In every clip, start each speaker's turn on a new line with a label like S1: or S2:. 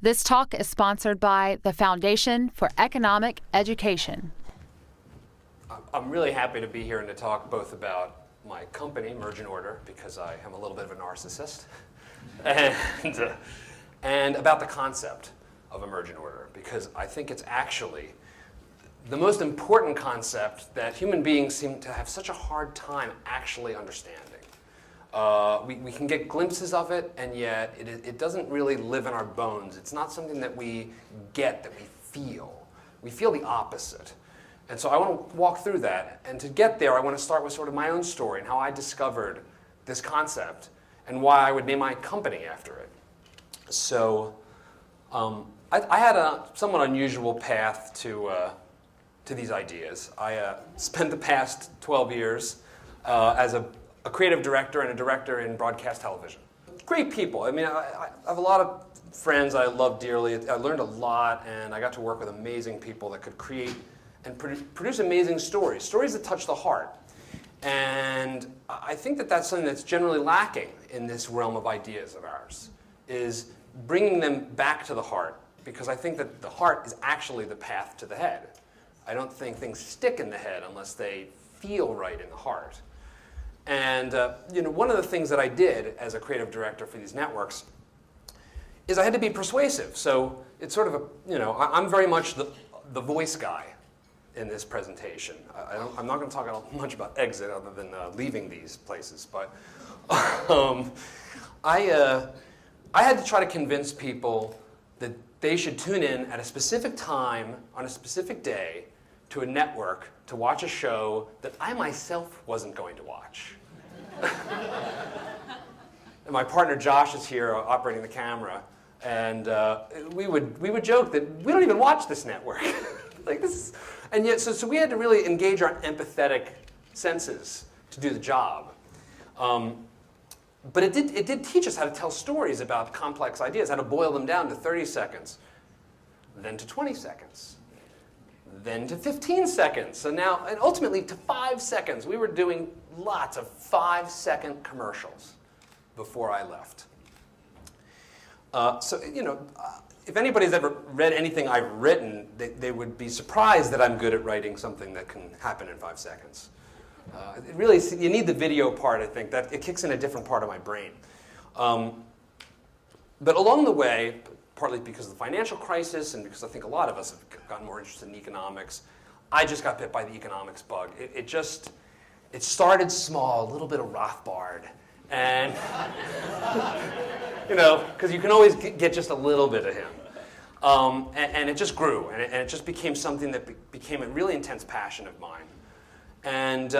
S1: This talk is sponsored by the Foundation for Economic Education.
S2: I'm really happy to be here and to talk both about my company, Emergent Order, because I am a little bit of a narcissist, and about the concept of Emergent Order, because I think it's actually the most important concept that human beings seem to have such a hard time actually understanding. We can get glimpses of it, and yet it doesn't really live in our bones. It's not something that we get, that we feel. We feel the opposite. And so I want to walk through that. And to get there, I want to start with sort of my own story and how I discovered this concept and why I would name my company after it. So I had a somewhat unusual path to these ideas. I spent the past 12 years as a creative director and a director in broadcast television. Great people. I mean, I have a lot of friends I love dearly. I learned a lot, and I got to work with amazing people that could create and produce amazing stories that touch the heart. And I think that that's something that's generally lacking in this realm of ideas of ours, is bringing them back to the heart, because I think that the heart is actually the path to the head. I don't think things stick in the head unless they feel right in the heart. And one of the things that I did as a creative director for these networks is I had to be persuasive. So it's sort of I'm very much the voice guy in this presentation. I'm not going to talk much about exit other than leaving these places, but I had to try to convince people that they should tune in at a specific time on a specific day to a network to watch a show that I myself wasn't going to watch. And my partner Josh is here operating the camera, and we would joke that we don't even watch this network. Like this, and yet so we had to really engage our empathetic senses to do the job. But it did teach us how to tell stories about complex ideas, how to boil them down to 30 seconds, then to 20 seconds, then to 15 seconds, and ultimately to 5 seconds. We were doing lots of 5-second commercials before I left. If anybody's ever read anything I've written, they would be surprised that I'm good at writing something that can happen in 5 seconds. You need the video part, I think. That it kicks in a different part of my brain. But along the way, partly because of the financial crisis and because I think a lot of us have gotten more interested in economics, I just got bit by the economics bug. It started small, a little bit of Rothbard, and because you can always get just a little bit of him. And it just grew, and it just became something that became a really intense passion of mine. And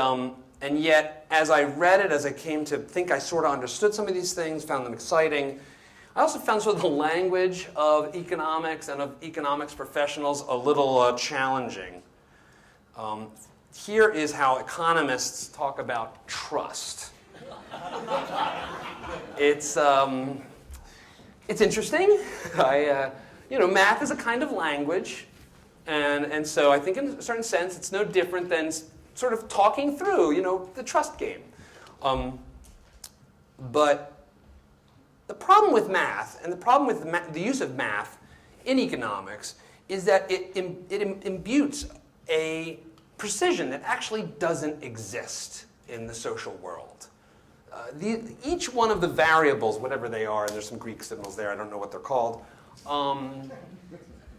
S2: yet, as I read it, as I came to think I sort of understood some of these things, found them exciting, I also found sort of the language of economics and of economics professionals a little challenging. Here is how economists talk about trust. It's interesting. Math is a kind of language, and so I think in a certain sense it's no different than sort of talking through, the trust game. But the problem with math, and the problem with the use of math in economics, is that it imputes a precision that actually doesn't exist in the social world. Each one of the variables, whatever they are, and there's some Greek symbols there, I don't know what they're called,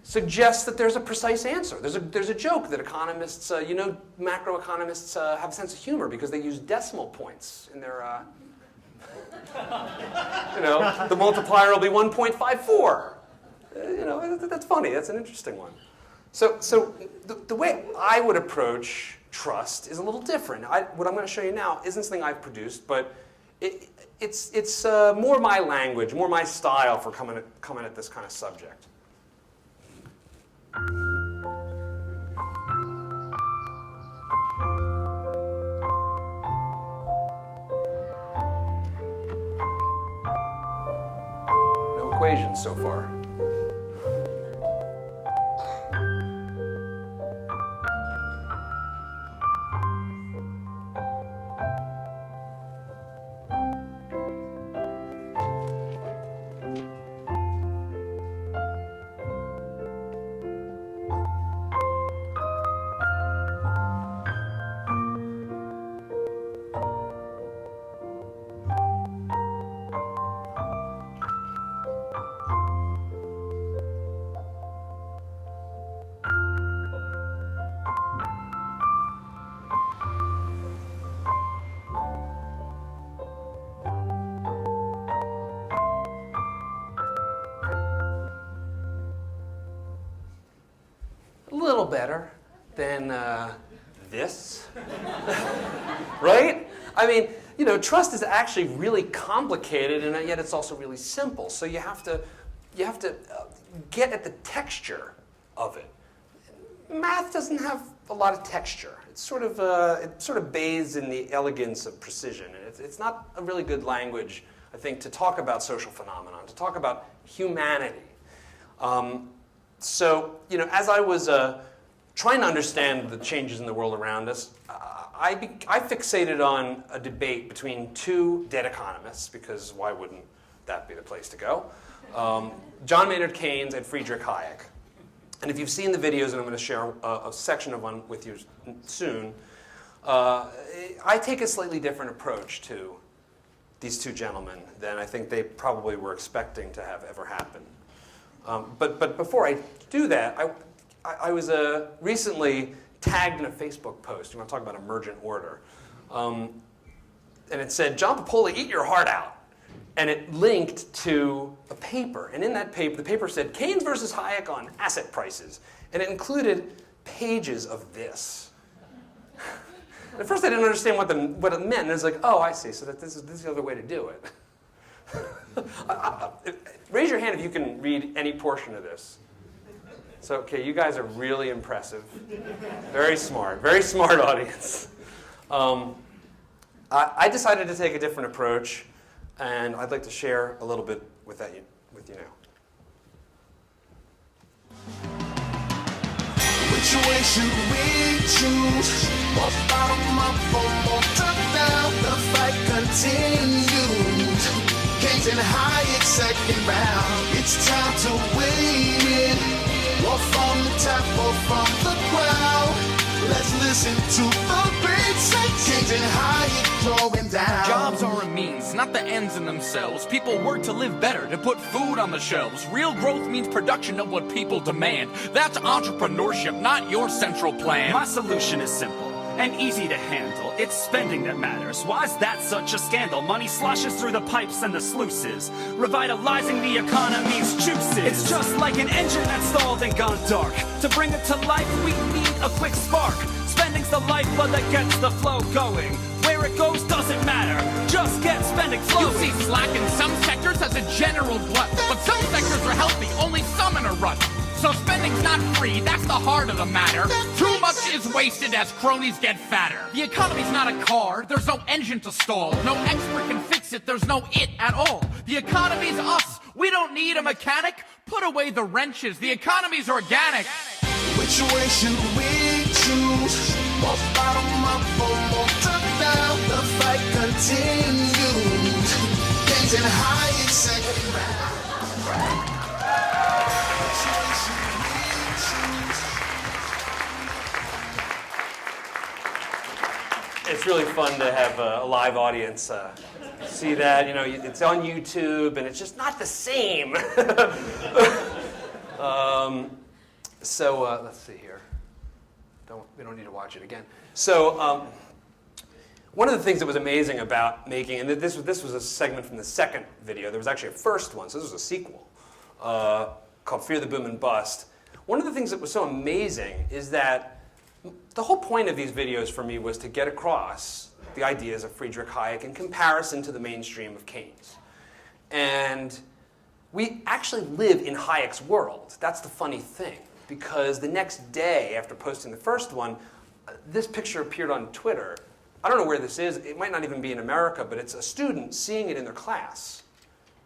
S2: suggests that there's a precise answer. There's a joke that economists, macroeconomists have a sense of humor because they use decimal points in their, the multiplier will be 1.54. That's funny. That's an interesting one. So the way I would approach trust is a little different. What I'm going to show you now isn't something I've produced, but it's more my language, more my style for coming at this kind of subject. No equations so far. little better than this, right? I mean, you know, trust is actually really complicated, and yet it's also really simple. So you have to get at the texture of it. Math doesn't have a lot of texture. It's sort of bathes in the elegance of precision, and it's not a really good language, I think, to talk about social phenomenon, to talk about humanity. So, you know, as I was trying to understand the changes in the world around us, I fixated on a debate between two dead economists, because why wouldn't that be the place to go? John Maynard Keynes and Friedrich Hayek. And if you've seen the videos, and I'm going to share a section of one with you soon, I take a slightly different approach to these two gentlemen than I think they probably were expecting to have ever happen. But before I do that, I was recently tagged in a Facebook post. You want to talk about emergent order. And it said, John Papola, eat your heart out. And it linked to a paper. And in that paper, the paper said, Keynes versus Hayek on asset prices. And it included pages of this. At first I didn't understand what it meant. And I was like, oh, I see. So this is the other way to do it. Raise your hand if you can read any portion of this. So, okay, you guys are really impressive. Very smart audience. I decided to take a different approach, and I'd like to share a little bit with you now.
S3: Which way should we choose? More bottom up or more top down? The fight continues. Keynes and Hayek second round. It's time to weigh in. Or from the top or from the ground. Let's listen to the great Keynes and Hayek throwing down.
S4: Jobs are a means, not the ends in themselves. People work to live better, to put food on the shelves. Real growth means production of what people demand. That's entrepreneurship, not your central plan.
S5: My solution is simple and easy to handle. It's spending that matters. Why's that such a scandal? Money sloshes through the pipes and the sluices, revitalizing the economy's juices. It's just like an engine that's stalled and gone dark. To bring it to life, we need a quick spark. Spending's the lifeblood that gets the flow going. Where it goes doesn't matter, just get spending flowing.
S4: You see slack in some sectors as a general glut, but some sectors are healthy, only some in a rut. So spending's not free, that's the heart of the matter. Too much is wasted as cronies get fatter. The economy's not a car, there's no engine to stall. No expert can fix it, there's no it at all. The economy's us, we don't need a mechanic. Put away the wrenches, the economy's organic.
S3: Which way should we choose? More bottom up or more top down? The fight continues. Keynes and Hayek second round.
S2: It's really fun to have a live audience see that. You know, it's on YouTube, and it's just not the same. So let's see here. We don't need to watch it again. So one of the things that was amazing about making, and this was a segment from the second video. There was actually a first one, so this was a sequel called Fear the Boom and Bust. One of the things that was so amazing is that the whole point of these videos for me was to get across the ideas of Friedrich Hayek in comparison to the mainstream of Keynes. And we actually live in Hayek's world. That's the funny thing, because the next day after posting the first one, this picture appeared on Twitter. I don't know where this is. It might not even be in America, but it's a student seeing it in their class.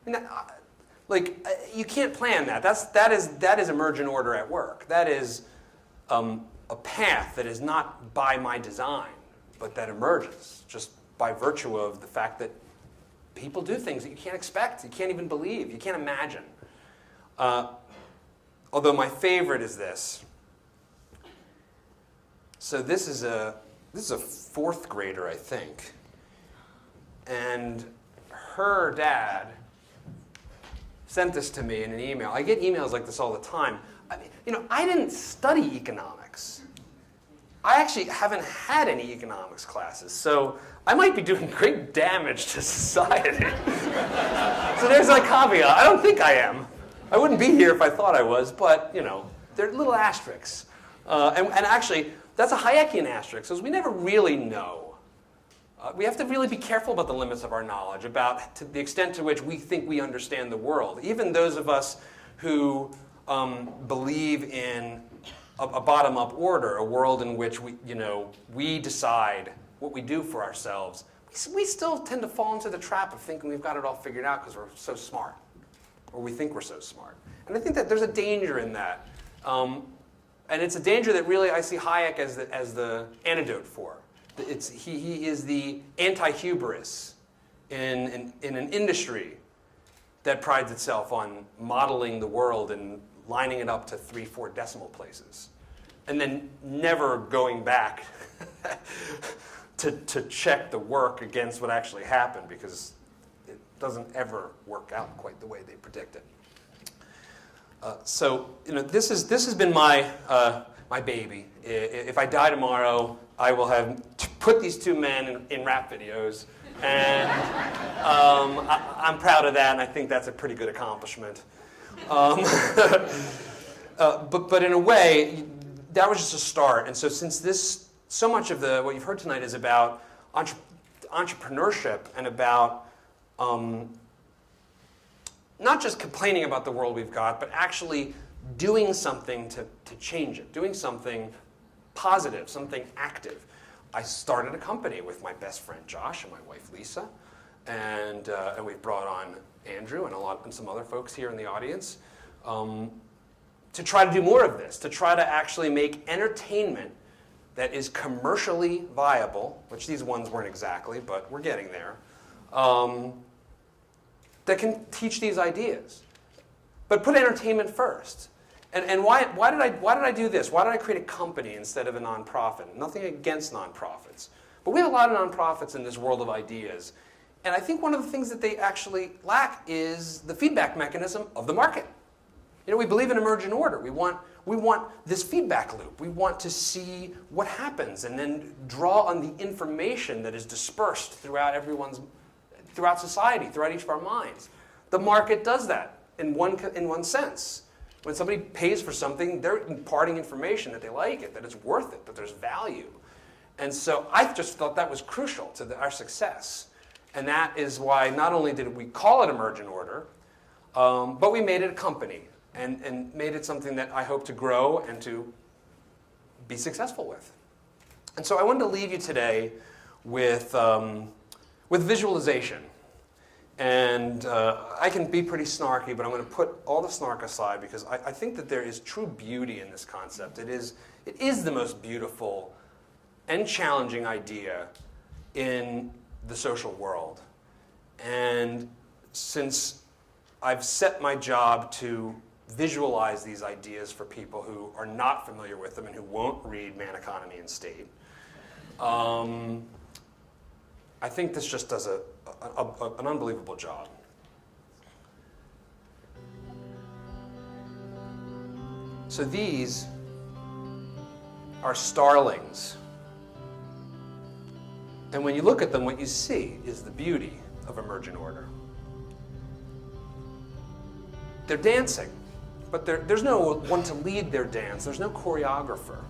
S2: I mean, you can't plan that. That is emergent order at work. That is a path that is not by my design, but that emerges just by virtue of the fact that people do things that you can't expect, you can't even believe, you can't imagine. Although my favorite is this. So this is a fourth grader, I think, and her dad sent this to me in an email. I get emails like this all the time. I mean, you know, I didn't study economics. I actually haven't had any economics classes, so I might be doing great damage to society. So there's a caveat. I don't think I am. I wouldn't be here if I thought I was, but, you know, they're little asterisks. And actually, that's a Hayekian asterisk, because we never really know. We have to really be careful about the limits of our knowledge, about to the extent to which we think we understand the world. Even those of us who believe in a bottom-up order, a world in which we decide what we do for ourselves, we still tend to fall into the trap of thinking we've got it all figured out because we're so smart, or we think we're so smart. And I think that there's a danger in that. And it's a danger that really I see Hayek as the antidote for. He is the anti-hubris in an industry that prides itself on modeling the world and lining it up to 3-4 decimal places, and then never going back to check the work against what actually happened, because it doesn't ever work out quite the way they predict it. So this has been my baby. If I die tomorrow, I will have put these two men in rap videos, and I'm proud of that, and I think that's a pretty good accomplishment. But in a way, that was just a start. And so since so much of what you've heard tonight is about entrepreneurship and about not just complaining about the world we've got, but actually doing something to change it, doing something positive, something active. I started a company with my best friend Josh and my wife Lisa, and we've brought on Andrew and some other folks here in the audience to try to do more of this, to try to actually make entertainment that is commercially viable, which these ones weren't exactly, but we're getting there, that can teach these ideas. But put entertainment first. And why did I do this? Why did I create a company instead of a nonprofit? Nothing against nonprofits. But we have a lot of nonprofits in this world of ideas. And I think one of the things that they actually lack is the feedback mechanism of the market. We believe in emergent order. We want this feedback loop. We want to see what happens and then draw on the information that is dispersed throughout society, throughout each of our minds. The market does that in one sense. When somebody pays for something, they're imparting information that they like it, that it's worth it, that there's value. And so I just thought that was crucial to our success. And that is why not only did we call it emergent order, but we made it a company and made it something that I hope to grow and to be successful with. And so I wanted to leave you today with visualization. And I can be pretty snarky, but I'm going to put all the snark aside because I think that there is true beauty in this concept. It is the most beautiful and challenging idea in the social world. And since I've set my job to visualize these ideas for people who are not familiar with them and who won't read Man, Economy, and State, I think this just does an unbelievable job. So these are starlings. And when you look at them, what you see is the beauty of emergent order. They're dancing, but there's no one to lead their dance. There's no choreographer.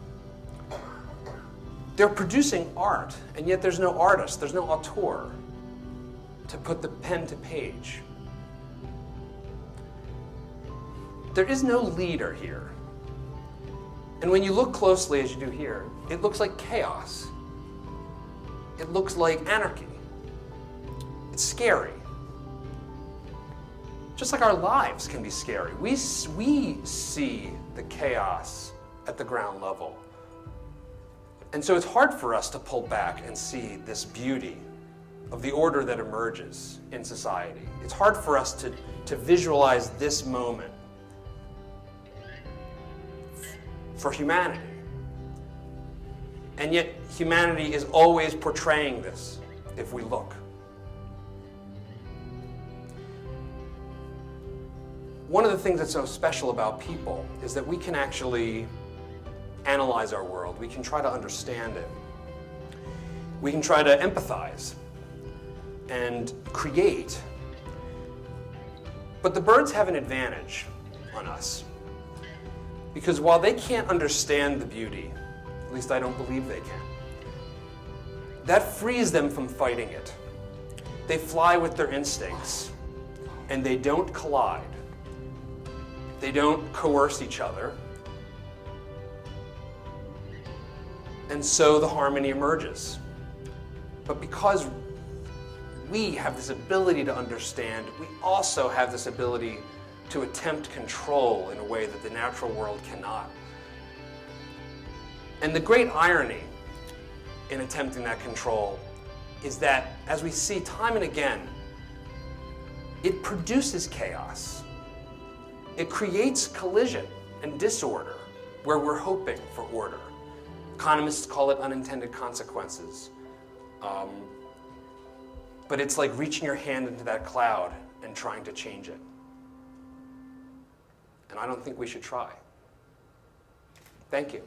S2: They're producing art, and yet there's no artist, there's no auteur to put the pen to page. There is no leader here. And when you look closely, as you do here, it looks like chaos. It looks like anarchy. It's scary. Just like our lives can be scary. We see the chaos at the ground level. And so it's hard for us to pull back and see this beauty of the order that emerges in society. It's hard for us to visualize this moment for humanity. And yet humanity is always portraying this if we look. One of the things that's so special about people is that we can actually analyze our world. We can try to understand it. We can try to empathize and create. But the birds have an advantage on us. Because while they can't understand the beauty, at least I don't believe they can, that frees them from fighting it. They fly with their instincts, and they don't collide. They don't coerce each other. And so the harmony emerges. But because we have this ability to understand, we also have this ability to attempt control in a way that the natural world cannot. And the great irony in attempting that control is that, as we see time and again, it produces chaos. It creates collision and disorder where we're hoping for order. Economists call it unintended consequences. But it's like reaching your hand into that cloud and trying to change it. And I don't think we should try. Thank you.